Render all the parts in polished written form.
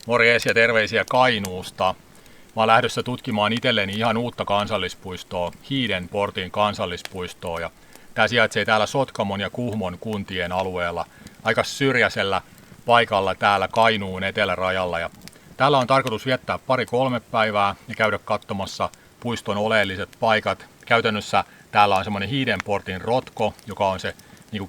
Morjes ja terveisiä Kainuusta. Mä oon lähdössä tutkimaan itselleni ihan uutta kansallispuistoa, Hiidenportin kansallispuistoa. Ja tää sijaitsee täällä Sotkamon ja Kuhmon kuntien alueella, aika syrjäisellä paikalla täällä Kainuun etelärajalla. Ja täällä on tarkoitus viettää 2-3 päivää ja käydä katsomassa puiston oleelliset paikat. Käytännössä täällä on semmoinen Hiidenportin rotko, joka on se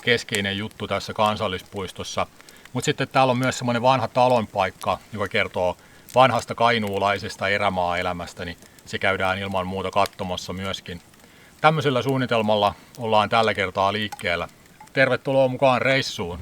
keskeinen juttu tässä kansallispuistossa. Mutta sitten täällä on myös semmoinen vanha talonpaikka, joka kertoo vanhasta kainuulaisesta erämaa-elämästä, niin se käydään ilman muuta katsomassa myöskin. Tämmöisellä suunnitelmalla ollaan tällä kertaa liikkeellä. Tervetuloa mukaan reissuun!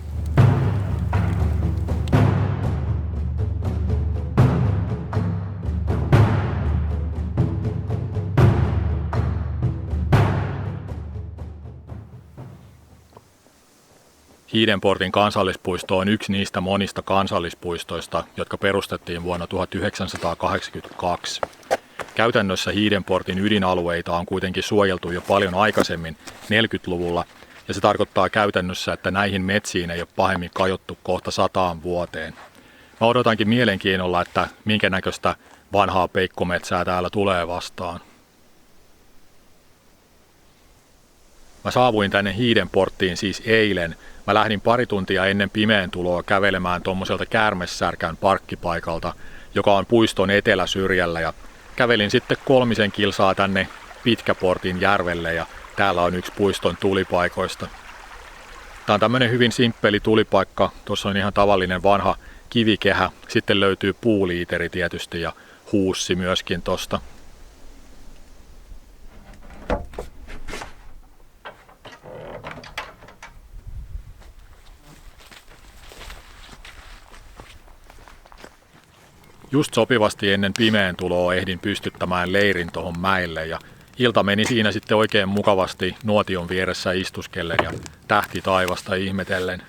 Hiidenportin kansallispuisto on yksi niistä monista kansallispuistoista, jotka perustettiin vuonna 1982. Käytännössä Hiidenportin ydinalueita on kuitenkin suojeltu jo paljon aikaisemmin 40-luvulla, ja se tarkoittaa käytännössä, että näihin metsiin ei ole pahemmin kajottu kohta 100 vuoteen. Mä odotankin mielenkiinnolla, että minkä näköistä vanhaa peikkometsää täällä tulee vastaan. Mä saavuin tänne Hiidenporttiin siis eilen. Mä lähdin pari tuntia ennen pimeän tuloa kävelemään tuommoiselta Käärmessärkän parkkipaikalta, joka on puiston eteläsyrjällä, ja kävelin sitten 3 kilsaa tänne Pitkäportin järvelle, ja täällä on yksi puiston tulipaikoista. Tää on tämmönen hyvin simppeli tulipaikka, tuossa on ihan tavallinen vanha kivikehä, sitten löytyy puuliiteri tietysti ja huussi myöskin tosta. Just sopivasti ennen pimeän tuloa ehdin pystyttämään leirin tuohon mäelle, ja ilta meni siinä sitten oikein mukavasti nuotion vieressä istuskellen ja tähti taivasta ihmetellen.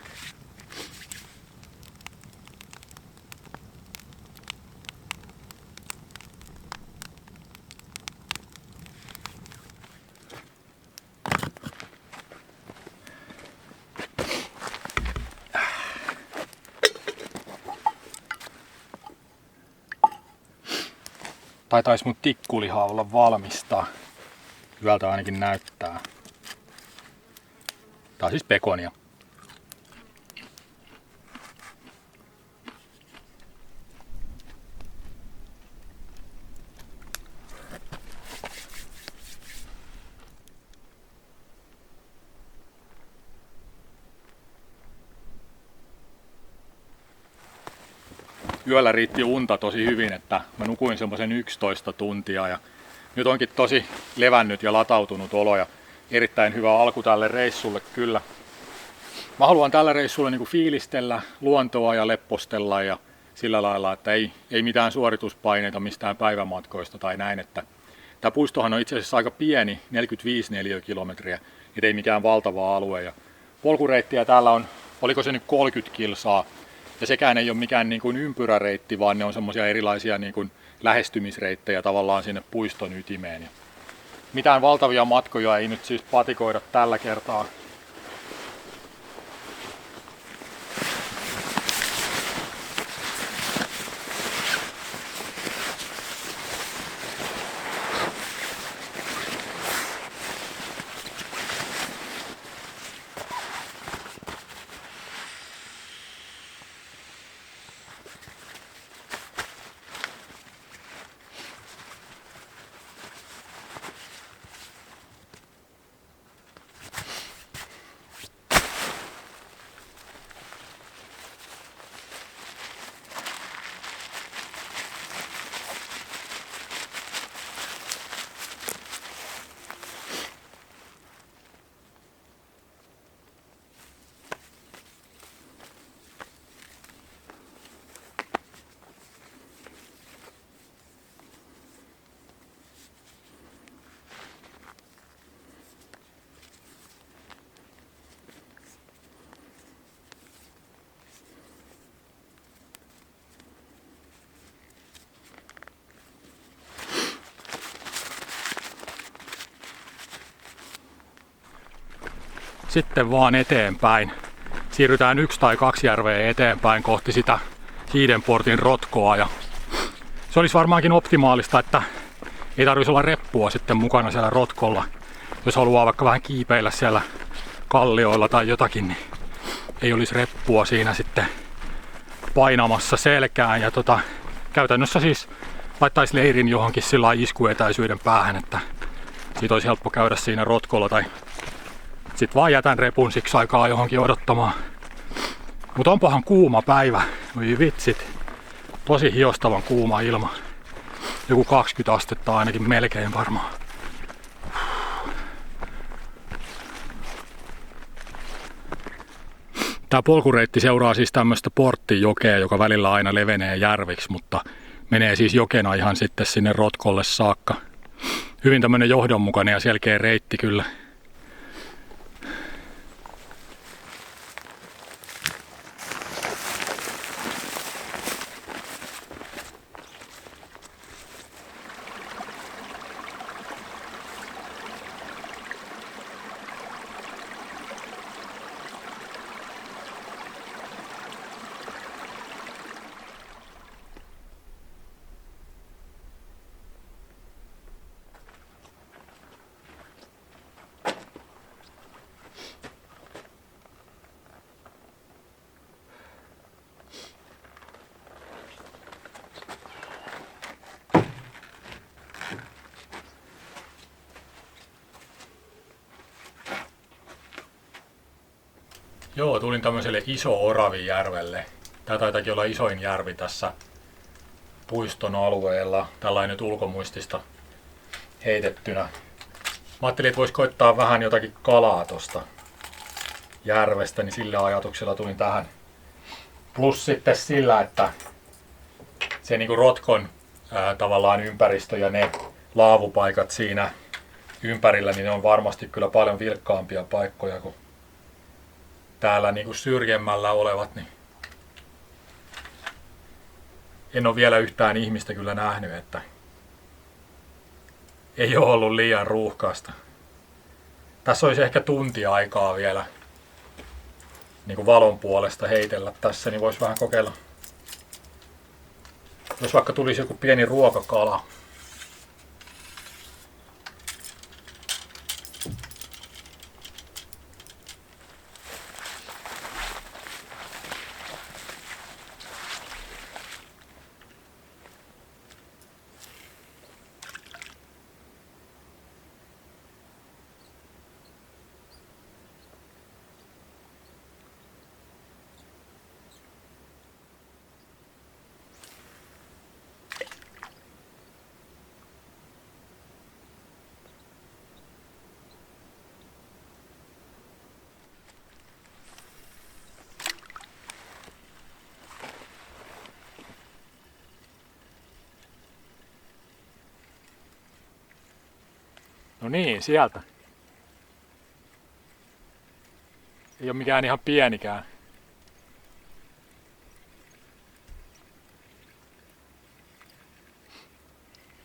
Taitaisi mun tikkuliha olla valmista. Hyvältä ainakin näyttää. Tää on siis pekonia. Yöllä riitti unta tosi hyvin, että mä nukuin semmoisen 11 tuntia ja nyt onkin tosi levännyt ja latautunut olo ja erittäin hyvä alku tälle reissulle kyllä. Mä haluan tällä reissulla fiilistellä luontoa ja leppostella ja sillä lailla, että ei mitään suorituspaineita mistään päivämatkoista tai näin. Että tää puistohan on itse asiassa aika pieni, 45 neliökilometriä, et ei mikään valtava alue. Ja polkureittiä täällä on, oliko se nyt 30 kilsaa. Ja sekään ei ole mikään ympyräreitti, vaan ne on semmoisia erilaisia lähestymisreittejä tavallaan sinne puiston ytimeen. Ja mitään valtavia matkoja ei nyt siis patikoida tällä kertaa. Sitten vaan eteenpäin. Siirrytään 1 tai 2 järveä eteenpäin kohti sitä Hiidenportin rotkoa. Ja se olisi varmaankin optimaalista, että ei tarvitsisi olla reppua sitten mukana siellä rotkolla. Jos haluaa vaikka vähän kiipeillä siellä kallioilla tai jotakin, niin ei olisi reppua siinä sitten painamassa selkään. Ja käytännössä siis laittaisi leirin johonkin sillä iskuetäisyyden päähän, että siitä olisi helppo käydä siinä rotkolla, tai sit vaan jätän repun siksi aikaa johonkin odottamaan. Mutta onpahan kuuma päivä, voi vitsit, tosi hiostavan kuuma ilma. Joku 20 astetta ainakin melkein varmaan. Tää polkureitti seuraa siis tämmöstä porttijokea, joka välillä aina levenee järviksi, mutta menee siis jokena ihan sitten sinne rotkolle saakka. Hyvin tämmönen johdonmukainen ja selkeä reitti kyllä. Joo, tulin tämmöiselle Iso-Oravijärvelle. Tää taitakin olla isoin järvi tässä puiston alueella. Tällainen nyt ulkomuistista heitettynä. Mä ajattelin, että vois koittaa vähän jotakin kalaa tosta järvestä, niin sillä ajatuksella tulin tähän. Plus sitten sillä, että se niinku rotkon tavallaan ympäristö ja ne laavupaikat siinä ympärillä, niin ne on varmasti kyllä paljon vilkkaampia paikkoja kuin täällä niinku syrjemmällä olevat, niin en ole vielä yhtään ihmistä kyllä nähnyt, että ei ole ollut liian ruuhkaista. Tässä olisi ehkä tunti aikaa vielä niinku valon puolesta heitellä tässä, niin voisi vähän kokeilla. Jos vaikka tulisi joku pieni ruokakala. No niin, sieltä. Ei ole mikään ihan pienikään.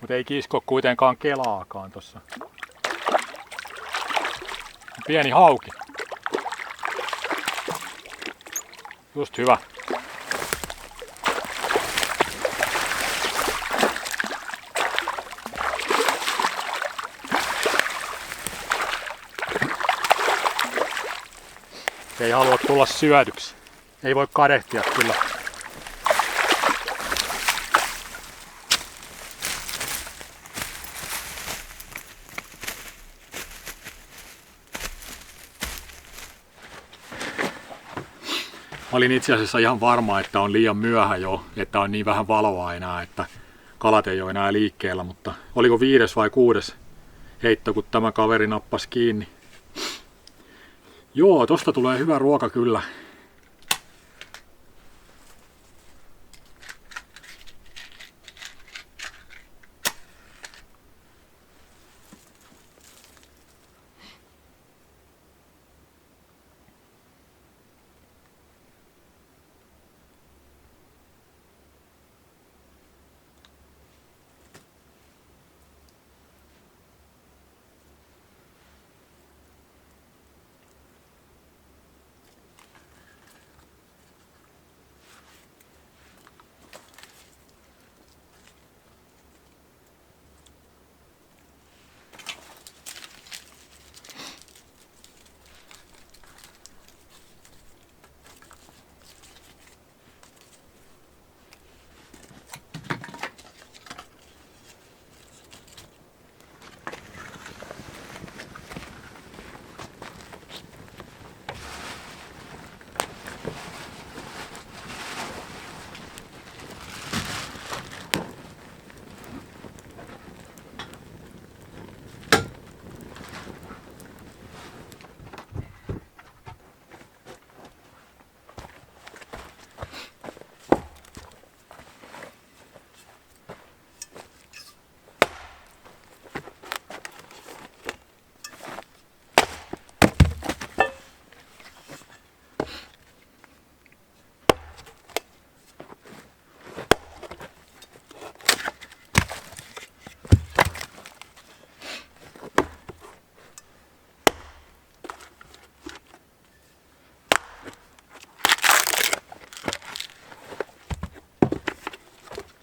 Mutta ei kisko kuitenkaan kelaakaan tossa. Pieni hauki. Just hyvä. Ei halua tulla syödyksi. Ei voi kadehtia kyllä. Mä olin itse asiassa ihan varma, että on liian myöhä jo, että on niin vähän valoa enää, että kalat ei ole enää liikkeellä, mutta oliko 5. vai 6. heitto, kun tämä kaveri nappasi kiinni. Joo, tosta tulee hyvä ruoka kyllä.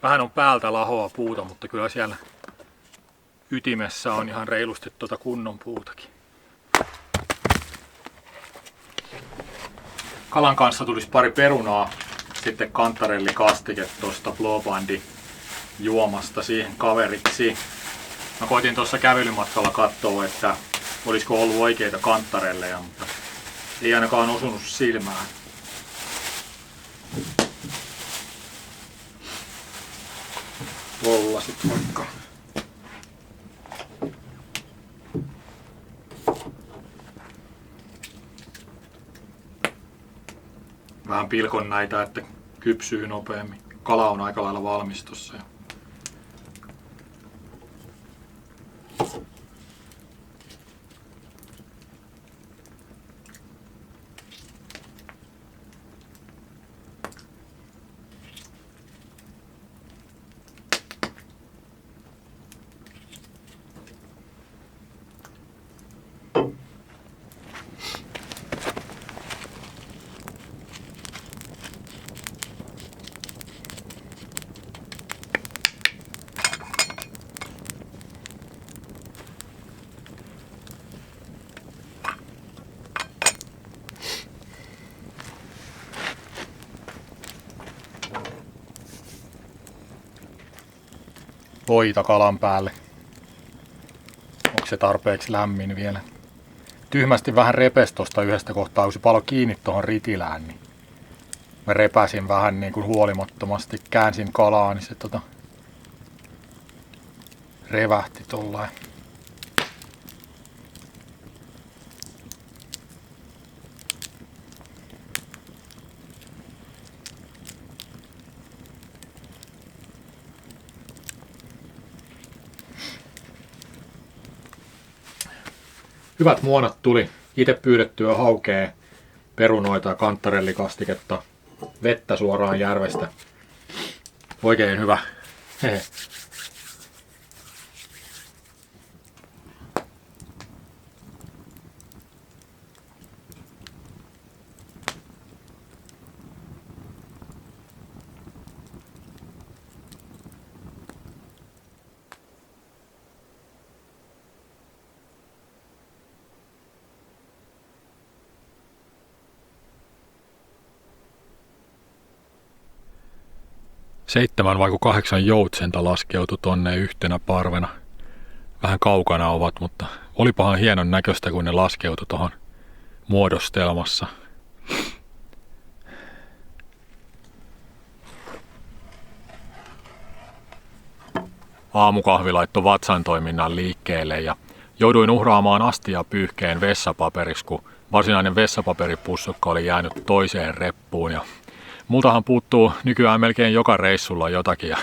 Vähän on päältä lahoa puuta, mutta kyllä siellä ytimessä on ihan reilusti tuota kunnon puutakin. Kalan kanssa tulisi pari perunaa, sitten kantarellikastike tuosta Blåbandi juomasta siihen kaveriksi. Mä koitin tuossa kävelymatkalla katsoa, että olisiko ollut oikeita kantarelleja, mutta ei ainakaan osunut silmään. Vollasit vaikka. Vähän pilkon näitä, että kypsyy nopeammin. Kala on aika lailla valmis tossa jo. Voita kalan päälle. Onko se tarpeeksi lämmin vielä? Tyhmästi vähän repesi tosta yhdestä kohtaa, kun se palo kiinni tuohon ritilään, niin mä repäsin vähän niin kuin huolimattomasti, käänsin kalaa, niin se revähti tollain. Hyvät muonat tuli. Itse pyydettyä haukea, perunoita ja kantarellikastiketta, vettä suoraan järvestä. Oikein hyvä. Hehe. Seitsemän vai 8 joutsenta laskeutui tonne yhtenä parvena. Vähän kaukana ovat, mutta olipahan hienon näköistä, kun ne laskeutui tuohon muodostelmassa. Aamukahvi laittoi vatsan toiminnan liikkeelle ja jouduin uhraamaan astiapyyhkeen vessapaperiksi, kun varsinainen vessapaperipussukka oli jäänyt toiseen reppuun. Ja multahan puuttuu nykyään melkein joka reissulla jotakin ja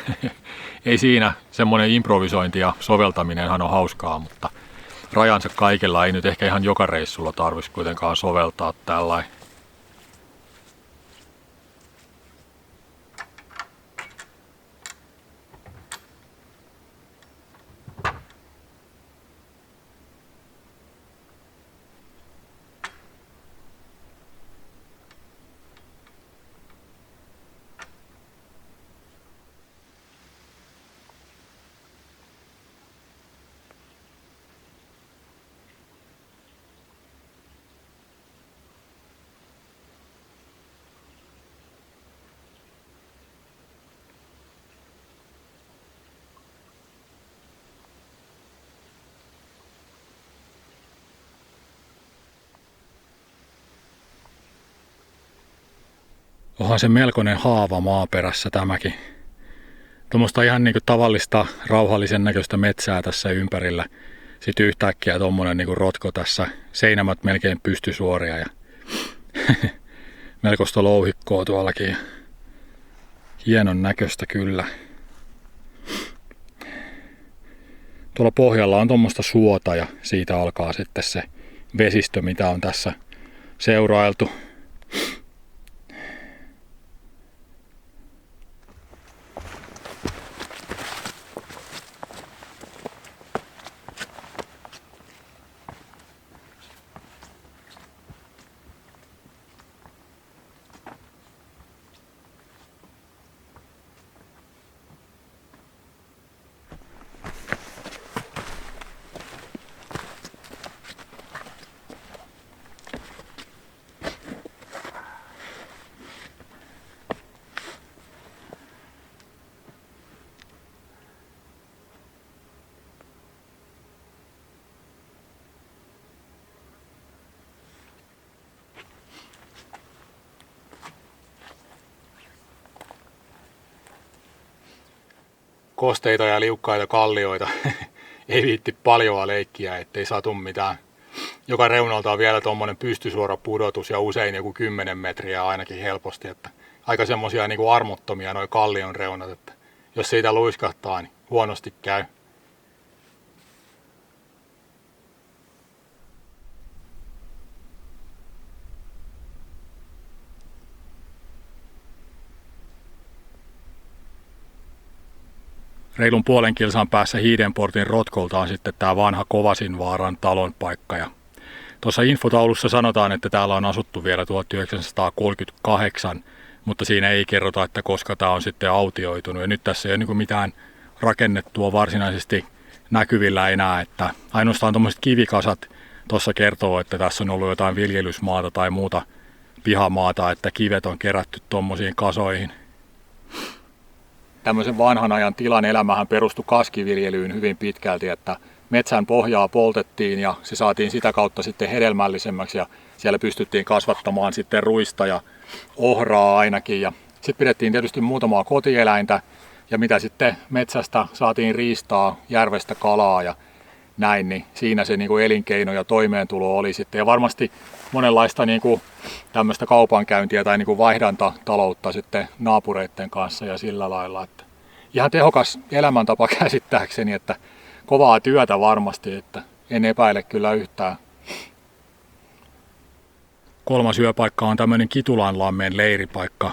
ei siinä, semmoinen improvisointi ja soveltaminenhan on hauskaa, mutta rajansa kaikella ei nyt ehkä ihan joka reissulla tarvitsisi kuitenkaan soveltaa tällainen. Onhan se melkoinen haava maaperässä tämäkin. Tuommoista ihan niinku tavallista rauhallisen näköistä metsää tässä ympärillä. Sitten yhtäkkiä tommonen niinku rotko tässä, seinämät melkein pystysuoria ja melkoista louhikkoa tuollakin. Hienon näköistä kyllä. Tuolla pohjalla on tuommoista suota ja siitä alkaa sitten se vesistö, mitä on tässä seurailtu. kosteita ja liukkaita kallioita. Ei viitti paljoa leikkiä, ettei satu mitään. Joka reunalta on vielä tuommoinen pystysuora pudotus ja usein joku 10 metriä ainakin helposti. Että aika semmosia niinku armottomia noi kallion reunat, että jos siitä luiskahtaa, niin huonosti käy. Reilun puolen kilsan päässä Hiidenportin rotkolta on sitten tämä vanha Kovasinvaaran talon paikka. Ja tuossa infotaulussa sanotaan, että täällä on asuttu vielä 1938, mutta siinä ei kerrota, että koska tämä on sitten autioitunut. Ja nyt tässä ei ole niin mitään rakennettua varsinaisesti näkyvillä enää, että ainoastaan tuommoiset kivikasat tuossa kertoo, että tässä on ollut jotain viljelysmaata tai muuta pihamaata, että kivet on kerätty tuommoisiin kasoihin. Tämmöisen vanhan ajan tilan elämähän perustui kaskiviljelyyn hyvin pitkälti, että metsän pohjaa poltettiin ja se saatiin sitä kautta sitten hedelmällisemmäksi ja siellä pystyttiin kasvattamaan sitten ruista ja ohraa ainakin. Ja sitten pidettiin tietysti muutamaa kotieläintä ja mitä sitten metsästä saatiin riistaa, järvestä kalaa ja näin, niin siinä se niinku elinkeino ja toimeentulo oli sitten. Ja varmasti monenlaista niinku tämmöistä kaupankäyntiä tai niinku vaihdantataloutta sitten naapureiden kanssa ja sillä lailla. Että ihan tehokas elämäntapa käsittääkseni, että kovaa työtä varmasti, että en epäile kyllä yhtään. Kolmas yöpaikka on tämmöinen Kitulanlammeen leiripaikka.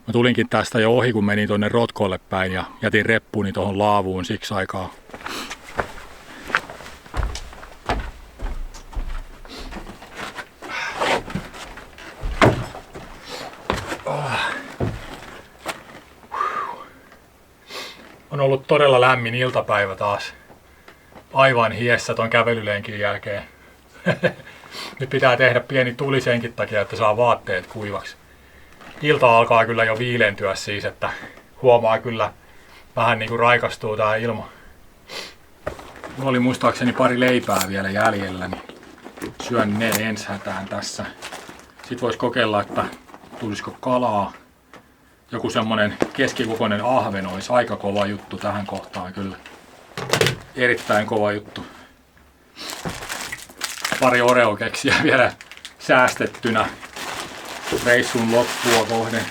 Mä tulinkin tästä jo ohi, kun menin tuonne Rotkolle päin ja jätin reppuni tuohon laavuun siksi aikaa. On ollut todella lämmin iltapäivä taas. Aivan hiessä ton kävelylenkin jälkeen. Nyt pitää tehdä pieni tuli senkin takia, että saa vaatteet kuivaksi. Ilta alkaa kyllä jo viilentyä siis, että huomaa kyllä vähän niin kuin raikastuu tää ilma. Mulla oli muistaakseni pari leipää vielä jäljellä, niin syön ne ensi hätään tässä. Sitten vois kokeilla, että tulisiko kalaa. Joku semmonen keskikokoinen ahven olisi aika kova juttu tähän kohtaan kyllä. Erittäin kova juttu. Pari Oreo-keksiä vielä säästettynä reissun loppua kohden.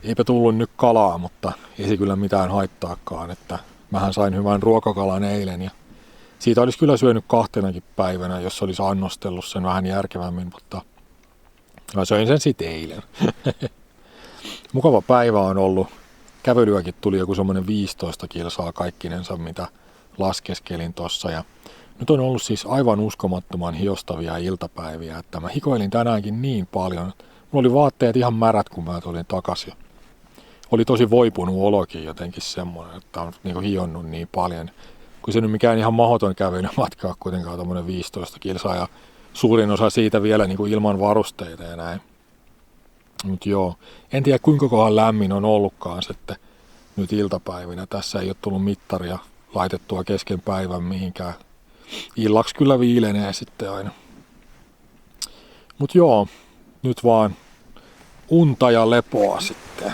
Eipä tullut nyt kalaa, mutta ei se kyllä mitään haittaakaan, että mähän sain hyvän ruokakalan eilen ja siitä olisi kyllä syönyt 2 päivänä, jos olisi annostellut sen vähän järkevämmin, mutta mä söin sen sitten eilen. Mukava päivä on ollut. Kävelyäkin tuli joku semmoinen 15 kilsaa kaikkinensa, mitä laskeskelin tossa ja nyt on ollut siis aivan uskomattoman hiostavia iltapäiviä, että mä hikoilin tänäänkin niin paljon. Mulla oli vaatteet ihan märät, kun mä tulin takaisin. Oli tosi voipunut olokin jotenkin semmoinen, että on niinku hionnut niin paljon. Kun se nyt mikään ihan mahdoton kävelymatka on kuitenkaan tommonen 15 kilsaa ja suurin osa siitä vielä niinku ilman varusteita ja näin. Mut joo, en tiedä kuinka kohan lämmin on ollutkaan sitten nyt iltapäivinä. Tässä ei ole tullut mittaria laitettua kesken päivän mihinkään. Illaksi kyllä viilenee sitten aina. Mut joo, nyt vaan unta ja lepoa sitten.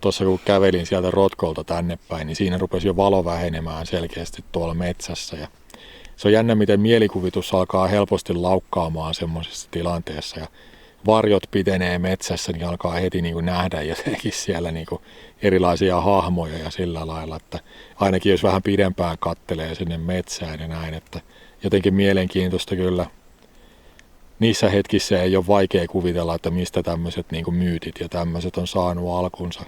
Tuossa kun kävelin sieltä Rotkolta tänne päin, niin siinä rupesi jo valo vähenemään selkeästi tuolla metsässä. Ja se on jännä, miten mielikuvitus alkaa helposti laukkaamaan semmoisessa tilanteessa. Ja varjot pitenee metsässä, niin alkaa heti niin kuin nähdä jotenkin siellä niin kuin erilaisia hahmoja ja sillä lailla, että ainakin jos vähän pidempään kattelee sinne metsään ja näin, että jotenkin mielenkiintoista kyllä. Niissä hetkissä ei ole vaikea kuvitella, että mistä tämmöiset niin kuin myytit ja tämmöiset on saanut alkunsa.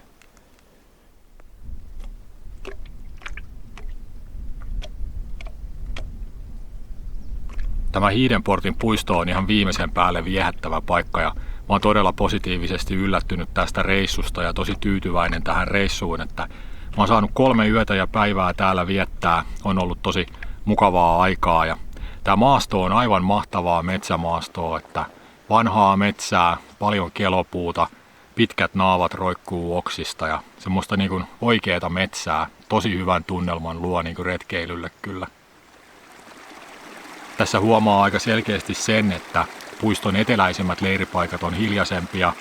Tämä Hiidenportin puisto on ihan viimeisen päälle viehättävä paikka ja mä oon todella positiivisesti yllättynyt tästä reissusta ja tosi tyytyväinen tähän reissuun, että mä oon saanut 3 yötä ja päivää täällä viettää. On ollut tosi mukavaa aikaa ja tämä maasto on aivan mahtavaa metsämaastoa, että vanhaa metsää, paljon kelopuuta, pitkät naavat roikkuu oksista ja semmoista niin kuin oikeata metsää, tosi hyvän tunnelman luo niin kuin retkeilylle kyllä. Tässä huomaa aika selkeästi sen, että puiston eteläisemmät leiripaikat on hiljaisempia,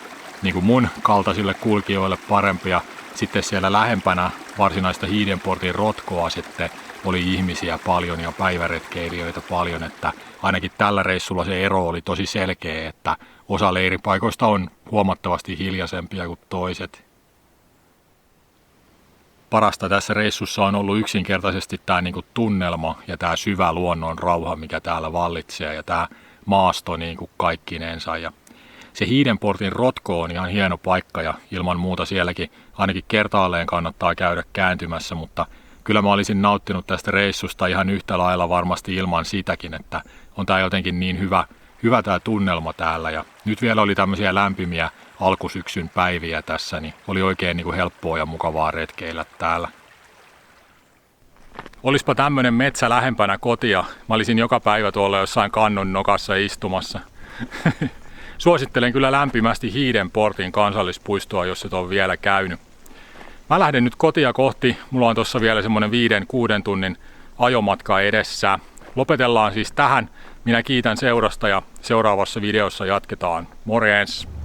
niin kuin mun kaltaisille kulkijoille parempia. Sitten siellä lähempänä varsinaista Hiidenportin Rotkoa sitten oli ihmisiä paljon ja päiväretkeilijöitä paljon, että ainakin tällä reissulla se ero oli tosi selkeä, että osa leiripaikoista on huomattavasti hiljaisempia kuin toiset. Parasta tässä reissussa on ollut yksinkertaisesti tämä niin kuin tunnelma ja tämä syvä luonnon rauha, mikä täällä vallitsee ja tämä maasto niin kuin kaikkinensa. Ja se Hiidenportin Rotko on ihan hieno paikka ja ilman muuta sielläkin ainakin kertaalleen kannattaa käydä kääntymässä, mutta kyllä mä olisin nauttinut tästä reissusta ihan yhtä lailla varmasti ilman sitäkin, että on tää jotenkin niin hyvä tää tunnelma täällä ja nyt vielä oli tämmöisiä lämpimiä alkusyksyn päiviä tässä, niin oli oikein niin kuin helppoa ja mukavaa retkeillä täällä. Olispa tämmönen metsä lähempänä kotia, mä olisin joka päivä tuolla jossain kannon nokassa istumassa. Suosittelen kyllä lämpimästi Hiidenportin kansallispuistoa, jos et ole vielä käynyt. Mä lähden nyt kotia kohti, mulla on tossa vielä semmonen 5-6 tunnin ajomatka edessä. Lopetellaan siis tähän. Minä kiitän seurasta ja seuraavassa videossa jatketaan. Morjens!